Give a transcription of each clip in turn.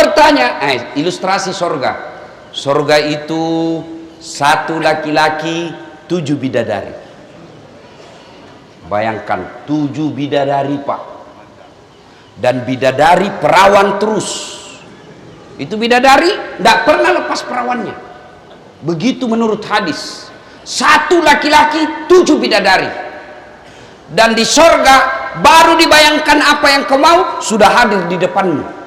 bertanya, ilustrasi sorga. Sorga itu 1 laki-laki 7 bidadari. Bayangkan 7 bidadari Pak. Dan bidadari perawan terus. Itu bidadari tidak pernah lepas perawannya. Begitu menurut hadis. 1 laki-laki 7 bidadari. Dan di sorga baru dibayangkan apa yang kau mau sudah hadir di depanmu.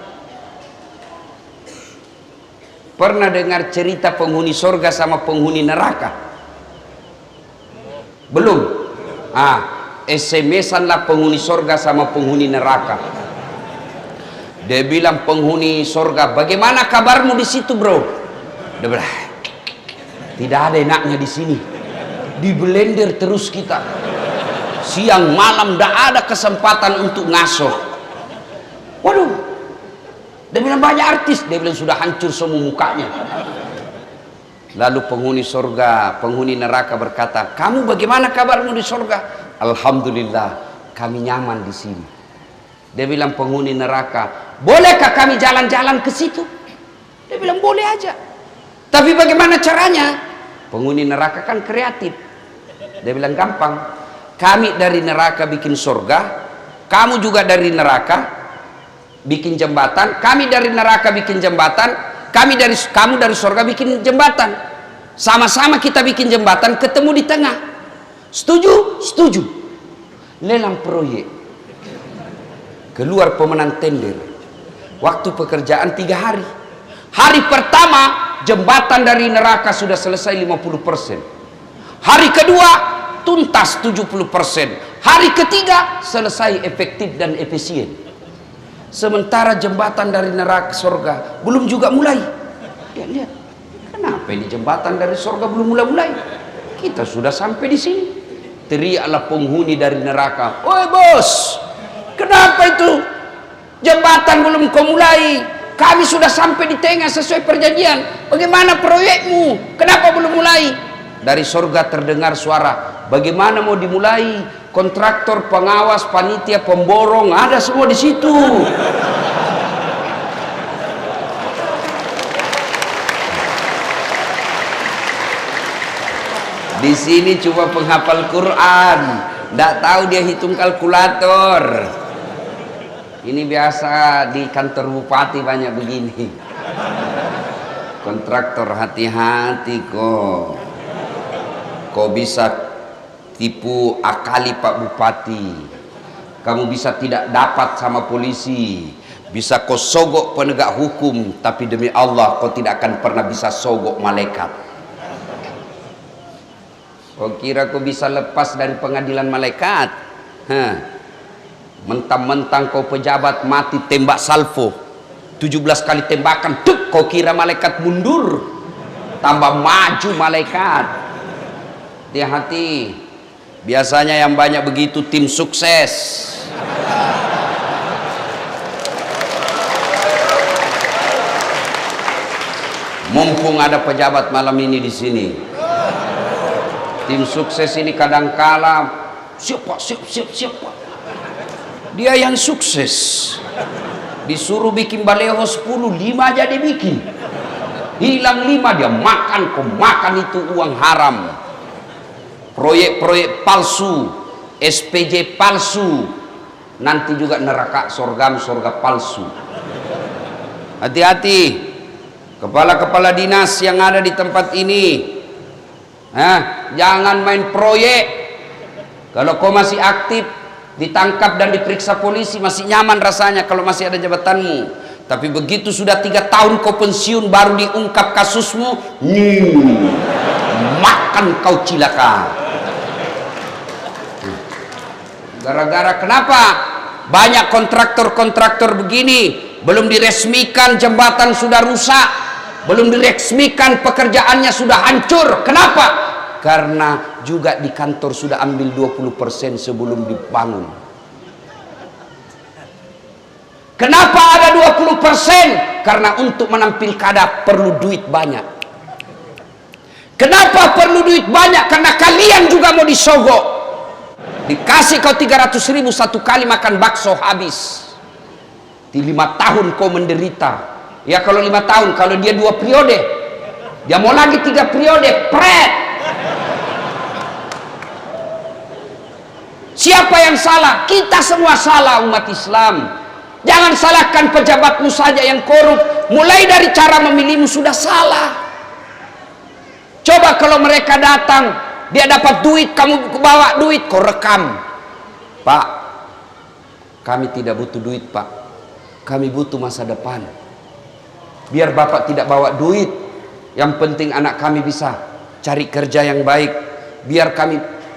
Pernah dengar cerita penghuni sorga sama penghuni neraka? Belum? SMS-an lah penghuni sorga sama penghuni neraka. Dia bilang penghuni sorga, bagaimana kabarmu di situ bro? Dia bilang, tidak ada enaknya di sini. Di blender terus kita. Siang malam tidak ada kesempatan untuk ngaso. Waduh. Dia bilang banyak artis. Dia bilang sudah hancur semua mukanya. Lalu penghuni sorga, penghuni neraka berkata, kamu bagaimana kabarmu di sorga? Alhamdulillah, kami nyaman di sini. Dia bilang penghuni neraka, bolehkah kami jalan-jalan ke situ? Dia bilang boleh aja. Tapi bagaimana caranya? Penghuni neraka kan kreatif. Dia bilang gampang. Kami dari neraka bikin surga, kamu juga dari neraka bikin jembatan, kami dari neraka bikin jembatan, kamu dari surga bikin jembatan. Sama-sama kita bikin jembatan, ketemu di tengah. Setuju? Setuju. Lelang proyek. Keluar pemenang tender. Waktu pekerjaan 3 hari. Hari pertama jembatan dari neraka sudah selesai 50%. Hari kedua tuntas 70%. Hari ketiga selesai efektif dan efisien. Sementara jembatan dari neraka surga belum juga mulai. Lihat, kenapa ini jembatan dari surga belum mulai? Kita sudah sampai di sini. Teriaklah penghuni dari neraka, "Oi bos, kenapa itu jembatan belum kau mulai? Kami sudah sampai di tengah sesuai perjanjian. Bagaimana proyekmu? Kenapa belum mulai?" Dari surga terdengar suara, "Bagaimana mau dimulai? Kontraktor, pengawas, panitia, pemborong ada semua di situ." Di sini cuma penghafal Quran, tidak tahu dia hitung kalkulator. Ini biasa di kantor bupati banyak begini. Kontraktor hati-hati kok. Kau bisa tipu akali Pak Bupati. Kamu bisa tidak dapat sama polisi. Bisa kau sogok penegak hukum, tapi demi Allah kau tidak akan pernah bisa sogok malaikat. Kau kira kau bisa lepas dari pengadilan malaikat? Mentang-mentang kau pejabat mati tembak salvo 17 kali tembakan, tuk, kau kira malaikat mundur? Tambah maju malaikat. Hati-hati. Biasanya yang banyak begitu tim sukses. Mumpung ada pejabat malam ini di sini. Tim sukses ini kadangkala siapa? Dia yang sukses. Disuruh bikin baleho 10, 5 aja dia bikin. Hilang 5 dia makan, kau makan itu uang haram. Proyek-proyek palsu, SPJ palsu, nanti juga neraka surga palsu. Hati-hati kepala-kepala dinas yang ada di tempat ini. Jangan main proyek. Kalau kau masih aktif, ditangkap dan diperiksa polisi masih nyaman rasanya kalau masih ada jabatanmu. Tapi begitu sudah 3 tahun kau pensiun baru diungkap kasusmu, makan kau cilaka. Gara-gara kenapa? Banyak kontraktor-kontraktor begini, belum diresmikan jembatan sudah rusak, belum diresmikan pekerjaannya sudah hancur. Kenapa? Karena juga di kantor sudah ambil 20% sebelum dibangun. Kenapa ada 20%? Karena untuk menampil kada perlu duit banyak. Kenapa perlu duit banyak? Karena kalian juga mau disogok. Dikasih kau 300.000 satu kali makan bakso habis. Di 5 tahun kau menderita. Ya kalau 5 tahun, kalau dia 2 periode, dia mau lagi 3 periode, pret. Siapa yang salah? Kita semua salah, umat Islam. Jangan salahkan pejabatmu saja yang korup. Mulai dari cara memilihmu sudah salah. Coba kalau mereka datang, dia dapat duit, kamu bawa duit, kau rekam. Pak, kami tidak butuh duit, Pak. Kami butuh masa depan. Biar Bapak tidak bawa duit, yang penting anak kami bisa cari kerja yang baik. Biar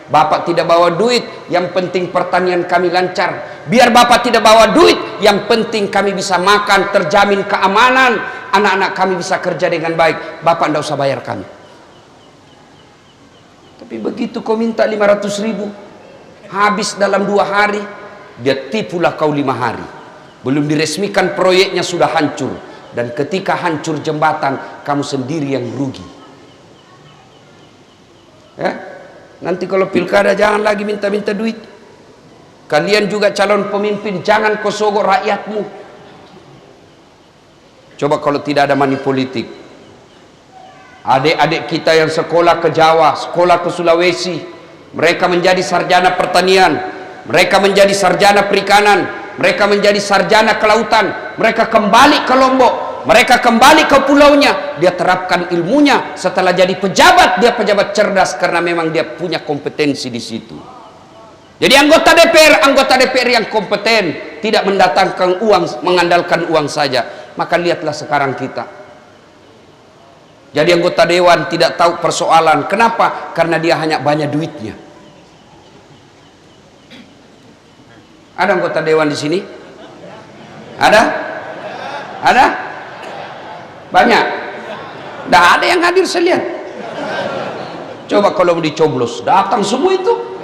Bapak tidak bawa duit, yang penting pertanian kami lancar. Biar Bapak tidak bawa duit, yang penting kami bisa makan, terjamin keamanan, anak-anak kami bisa kerja dengan baik. Bapak tidak usah bayar kami. Tapi begitu kau minta 500.000, habis dalam 2 hari, dia tipulah kau 5 hari. Belum diresmikan proyeknya sudah hancur. Dan ketika hancur jembatan, kamu sendiri yang rugi. Ya? Nanti kalau pilkada jangan lagi minta-minta duit. Kalian juga calon pemimpin, jangan kau sogok rakyatmu. Coba kalau tidak ada money politik, adik-adik kita yang sekolah ke Jawa, sekolah ke Sulawesi, mereka menjadi sarjana pertanian, mereka menjadi sarjana perikanan, mereka menjadi sarjana kelautan, mereka kembali ke Lombok, mereka kembali ke pulaunya, dia terapkan ilmunya. Setelah jadi pejabat, dia pejabat cerdas karena memang dia punya kompetensi di situ. Jadi anggota DPR yang kompeten, tidak mendatangkan uang, mengandalkan uang saja. Maka lihatlah sekarang kita. Jadi anggota dewan tidak tahu persoalan. Kenapa? Karena dia hanya banyak duitnya. Ada anggota dewan di sini? Ada? Ada? Banyak? Tidak ada yang hadir, saya lihat. Coba kalau mau dicoblos, datang semua itu.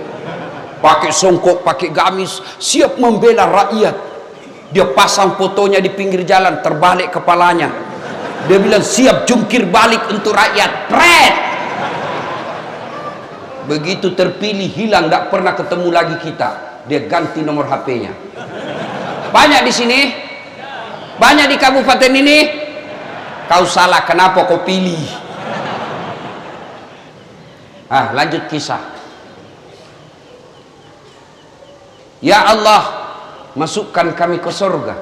Pakai songkok, pakai gamis, siap membela rakyat. Dia pasang fotonya di pinggir jalan, terbalik kepalanya. Dia bilang siap jungkir balik untuk rakyat. Pret! Begitu terpilih, hilang, tidak pernah ketemu lagi kita. Dia ganti nomor HP-nya. Banyak di sini? Banyak di kabupaten ini? Kau salah, kenapa kau pilih? Lanjut kisah. Ya Allah, masukkan kami ke surga.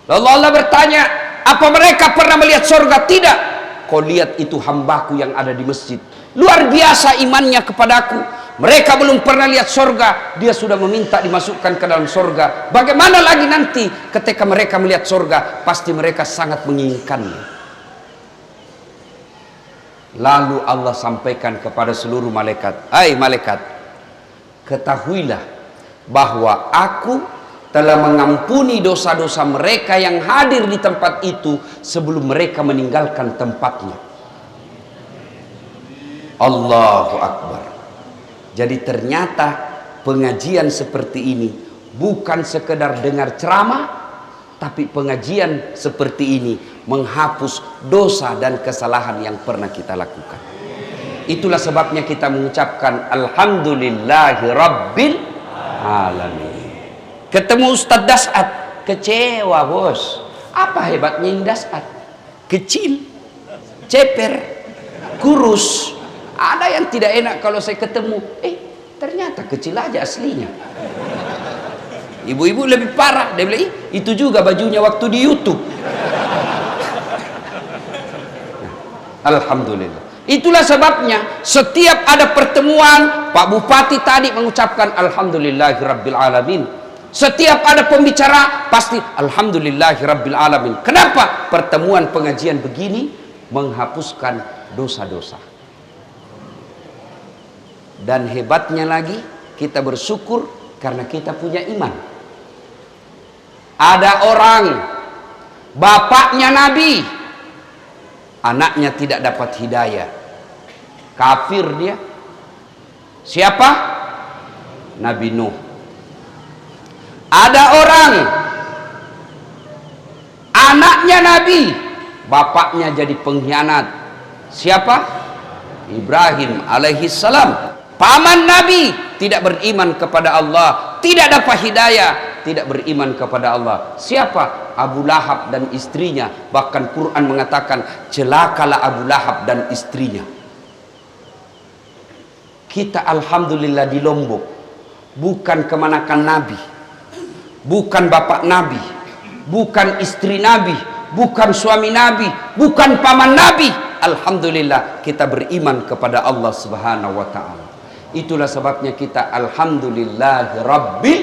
Lalu Allah bertanya, apa mereka pernah melihat surga? Tidak. Kau lihat itu hambaku yang ada di masjid. Luar biasa imannya kepadaku. Mereka belum pernah lihat surga, dia sudah meminta dimasukkan ke dalam surga. Bagaimana lagi nanti ketika mereka melihat surga? Pasti mereka sangat menginginkannya. Lalu Allah sampaikan kepada seluruh malaikat, hai malaikat, ketahuilah bahwa aku telah mengampuni dosa-dosa mereka yang hadir di tempat itu sebelum mereka meninggalkan tempatnya. Allahu Akbar. Jadi ternyata pengajian seperti ini bukan sekedar dengar ceramah, tapi pengajian seperti ini menghapus dosa dan kesalahan yang pernah kita lakukan. Itulah sebabnya kita mengucapkan Alhamdulillahi Rabbil Alamin. Ketemu Ustadz Dasat, kecewa bos. Apa hebatnya yang Dasat? Kecil, ceper, kurus. Ada yang tidak enak kalau saya ketemu, ternyata kecil aja aslinya. Ibu-ibu lebih parah, dia bilang, itu juga bajunya waktu di YouTube. Alhamdulillah. Itulah sebabnya setiap ada pertemuan, Pak Bupati tadi mengucapkan Alhamdulillahirabbil alamin. Setiap ada pembicara pasti Alhamdulillahirabbil alamin. Kenapa? Pertemuan pengajian begini menghapuskan dosa-dosa. Dan hebatnya lagi, kita bersyukur karena kita punya iman. Ada orang, bapaknya Nabi, anaknya tidak dapat hidayah, kafir dia. Siapa? Nabi Nuh. Ada orang, anaknya Nabi, bapaknya jadi pengkhianat. Siapa? Ibrahim alaihissalam. Paman Nabi tidak beriman kepada Allah, tidak dapat hidayah, tidak beriman kepada Allah. Siapa? Abu Lahab dan istrinya. Bahkan Quran mengatakan celakalah Abu Lahab dan istrinya. Kita alhamdulillah di Lombok bukan kemanakan Nabi, bukan bapak Nabi, bukan istri Nabi, bukan suami Nabi, bukan paman Nabi. Alhamdulillah kita beriman kepada Allah Subhanahu wa ta'ala. Itulah sebabnya kita alhamdulillah rabbil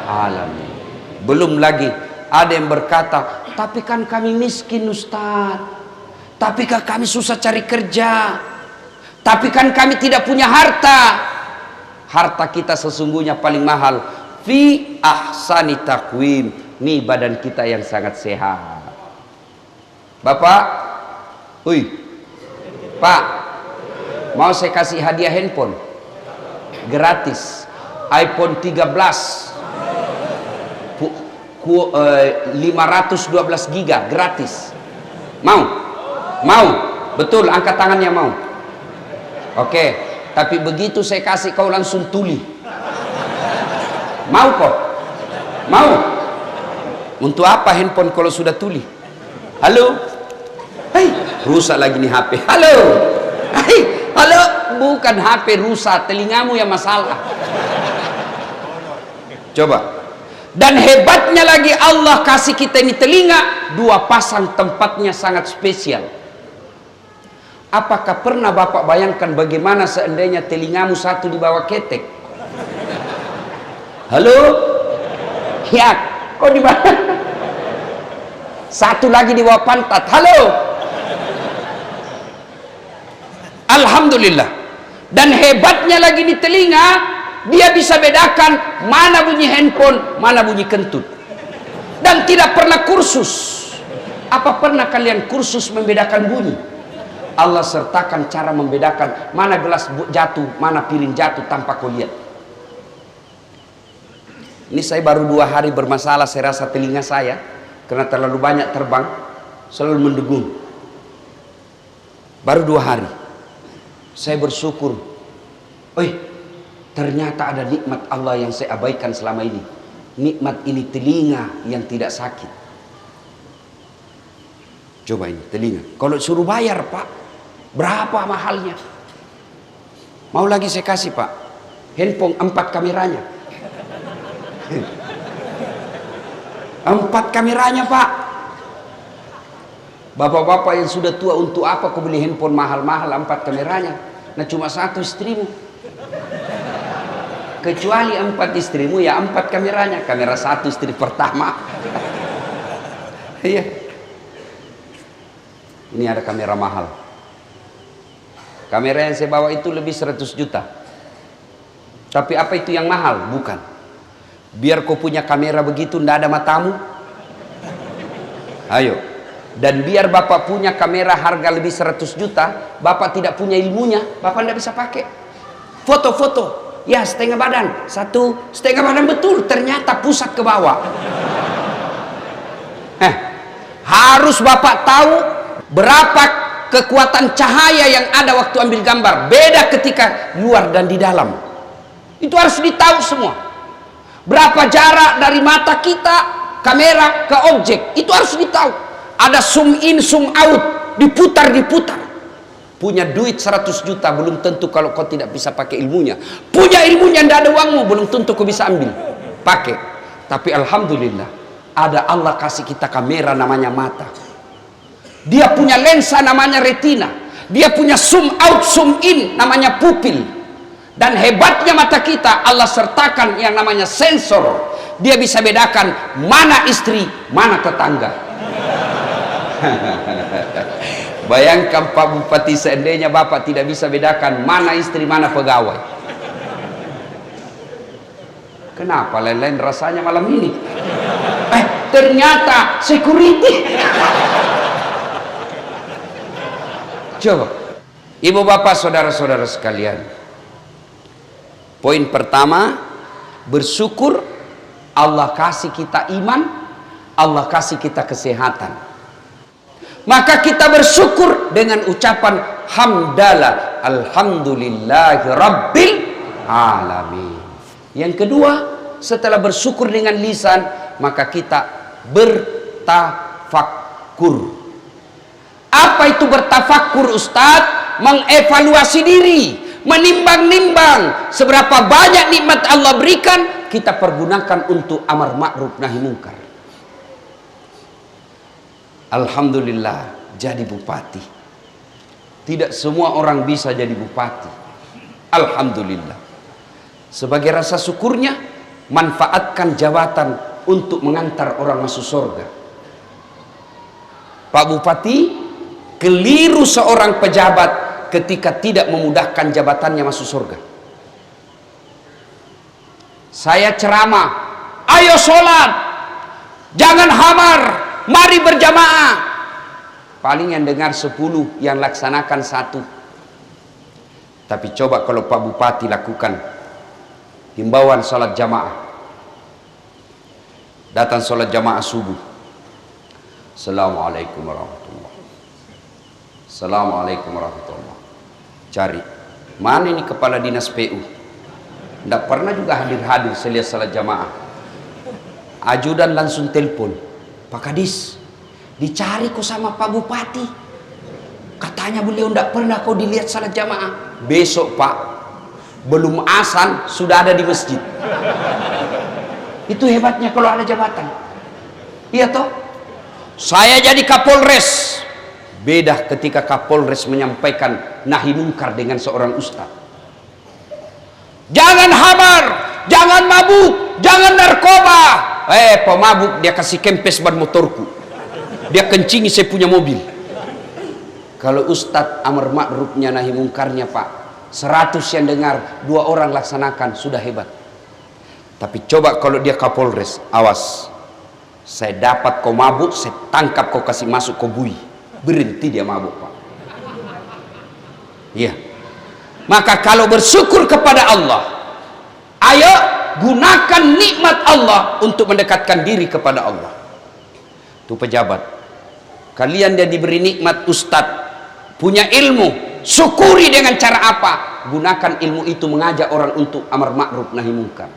alamin. Belum lagi ada yang berkata, tapi kan kami miskin Ustaz, tapi kan kami susah cari kerja, tapi kan kami tidak punya harta. Harta kita sesungguhnya paling mahal fi ahsani taqwim. Nih badan kita yang sangat sehat. Bapak, Pak, mau saya kasih hadiah handphone gratis, iPhone 13 512 giga gratis. Mau? Betul, angkat tangannya mau. Oke, tapi begitu saya kasih kau langsung tuli. Mau kok? Mau? Untuk apa handphone kalau sudah tuli? Halo? Hei, rusak lagi nih HP. Halo? Hei, halo? Bukan HP rusak, telingamu yang masalah. Coba. Dan hebatnya lagi Allah kasih kita ini telinga, dua pasang, tempatnya sangat spesial. Apakah pernah Bapak bayangkan bagaimana seandainya telingamu satu di bawah ketek? Halo? Ya, kok di bawah? Satu lagi di bawah pantat. Halo? Alhamdulillah. Dan hebatnya lagi di telinga, dia bisa bedakan mana bunyi handphone, mana bunyi kentut. Dan tidak pernah kursus. Apa pernah kalian kursus membedakan bunyi? Allah sertakan cara membedakan mana gelas jatuh, mana piring jatuh tanpa kau lihat. Ini saya baru 2 hari bermasalah, saya rasa telinga saya karena terlalu banyak terbang, selalu mendengung. Baru 2 hari. Saya bersyukur. Ternyata ada nikmat Allah yang saya abaikan selama ini. Nikmat ini telinga yang tidak sakit. Coba ini telinga. Kalau suruh bayar Pak, berapa mahalnya? Mau lagi saya kasih Pak. Handphone 4 kameranya. 4 kameranya Pak. Bapak-bapak yang sudah tua, untuk apa kau beli handphone mahal-mahal 4 kameranya? Nah cuma 1 istrimu. Kecuali 4 istrimu ya 4 kameranya. Kamera 1 istri pertama. Iya. Ini ada kamera mahal. Kamera yang saya bawa itu lebih 100 juta. Tapi apa itu yang mahal? Bukan. Biar kau punya kamera begitu ndak ada matamu. Ayo. Dan biar Bapak punya kamera harga lebih 100 juta, Bapak tidak punya ilmunya, Bapak ndak bisa pakai. Foto-foto. Ya setengah badan, 1 setengah badan betul, ternyata pusat ke bawah. Harus Bapak tahu berapa kekuatan cahaya yang ada waktu ambil gambar. Beda ketika luar dan di dalam. Itu harus ditahu semua. Berapa jarak dari mata kita, kamera ke objek, itu harus ditahu. Ada zoom in, zoom out, diputar. Punya duit 100 juta belum tentu kalau kau tidak bisa pakai ilmunya. Punya ilmunya tidak ada uangmu belum tentu kau bisa ambil pakai. Tapi alhamdulillah ada Allah kasih kita kamera namanya mata. Dia punya lensa namanya retina. Dia punya zoom out, zoom in namanya pupil. Dan hebatnya mata kita Allah sertakan yang namanya sensor. Dia bisa bedakan mana istri, mana tetangga. Bayangkan Pak Bupati, seandainya Bapak tidak bisa bedakan mana istri, mana pegawai. Kenapa lain-lain rasanya malam ini? Ternyata security. Coba, Ibu Bapak, saudara-saudara sekalian. Poin pertama, bersyukur Allah kasih kita iman, Allah kasih kita kesehatan. Maka kita bersyukur dengan ucapan hamdalah, alhamdulillahi rabbil alamin. Yang kedua, setelah bersyukur dengan lisan, maka kita bertafakkur. Apa itu bertafakkur, Ustadz? Mengevaluasi diri, menimbang-nimbang seberapa banyak nikmat Allah berikan, kita pergunakan untuk amar ma'ruf nahi munkar. Alhamdulillah, jadi bupati. Tidak semua orang bisa jadi bupati. Alhamdulillah. Sebagai rasa syukurnya, manfaatkan jabatan untuk mengantar orang masuk surga. Pak Bupati, keliru seorang pejabat ketika tidak memudahkan jabatannya masuk surga. Saya ceramah, ayo sholat, jangan hamar, mari berjamaah. Paling yang dengar 10, yang laksanakan 1. Tapi coba kalau Pak Bupati lakukan himbauan sholat jamaah, datang sholat jamaah subuh, Assalamualaikum warahmatullahi, Assalamualaikum warahmatullahi. Cari mana ini kepala dinas PU, tidak pernah juga hadir-hadir. Saya lihat sholat jamaah, ajudan langsung telepon, Pak Kadis, dicari kok sama Pak Bupati, katanya beliau tidak pernah kau dilihat salat jamaah. Besok Pak, belum azan sudah ada di masjid. Itu hebatnya kalau ada jabatan. Iya toh? Saya jadi Kapolres, beda ketika Kapolres menyampaikan nahi munkar dengan seorang ustaz. Jangan hamar, jangan mabuk, jangan narkoba. Pemabuk dia kasih kempes ban motorku, dia kencingi saya punya mobil. Kalau ustadz amar ma'rufnya nahi mungkarnya Pak, 100 yang dengar, 2 orang laksanakan, sudah hebat. Tapi coba kalau dia Kapolres, awas, saya dapat kau mabuk, saya tangkap kau kasih masuk kau bui, berhenti dia mabuk Pak. Iya. Maka kalau bersyukur kepada Allah, ayo gunakan nikmat Allah untuk mendekatkan diri kepada Allah. Itu pejabat, kalian dia diberi nikmat ustadz, punya ilmu, syukuri dengan cara apa? Gunakan ilmu itu mengajak orang untuk amar ma'ruf nahi munkar.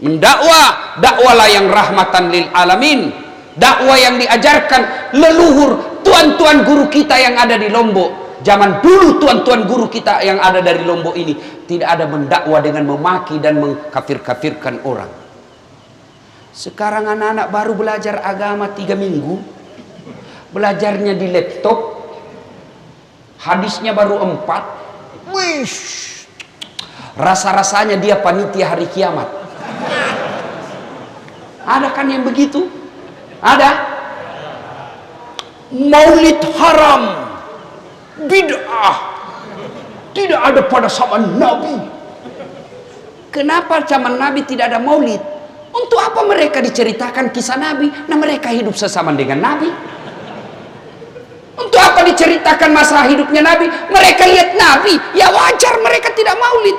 Mendakwah, dakwalah yang rahmatan lil alamin. Dakwah yang diajarkan leluhur tuan-tuan guru kita yang ada di Lombok. Zaman dulu tuan-tuan guru kita yang ada dari Lombok ini tidak ada mendakwah dengan memaki dan mengkafir-kafirkan orang. Sekarang anak-anak baru belajar agama 3 minggu, belajarnya di laptop, hadisnya baru 4. Wish, rasa-rasanya dia panitia hari kiamat. Ada kan yang begitu? Ada. Maulid haram, bid'ah, tidak ada pada zaman Nabi. Kenapa zaman Nabi tidak ada maulid? Untuk apa mereka diceritakan kisah Nabi? Nah, mereka hidup sesama dengan Nabi. Untuk apa diceritakan masalah hidupnya Nabi? Mereka lihat Nabi, ya wajar mereka tidak maulid.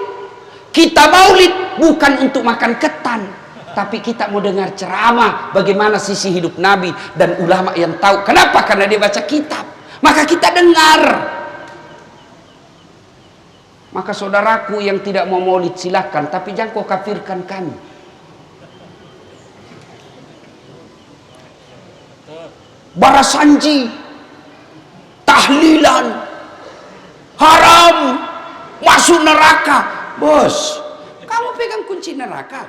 Kita maulid bukan untuk makan ketan, tapi kita mau dengar ceramah bagaimana sisi hidup Nabi dan ulama yang tahu. Kenapa? Karena dia baca kitab, maka kita dengar. Maka saudaraku yang tidak mau maulid silakan, tapi jangan kau kafirkan kami. Barasanji, tahlilan, haram, masuk neraka. Bos, kamu pegang kunci neraka.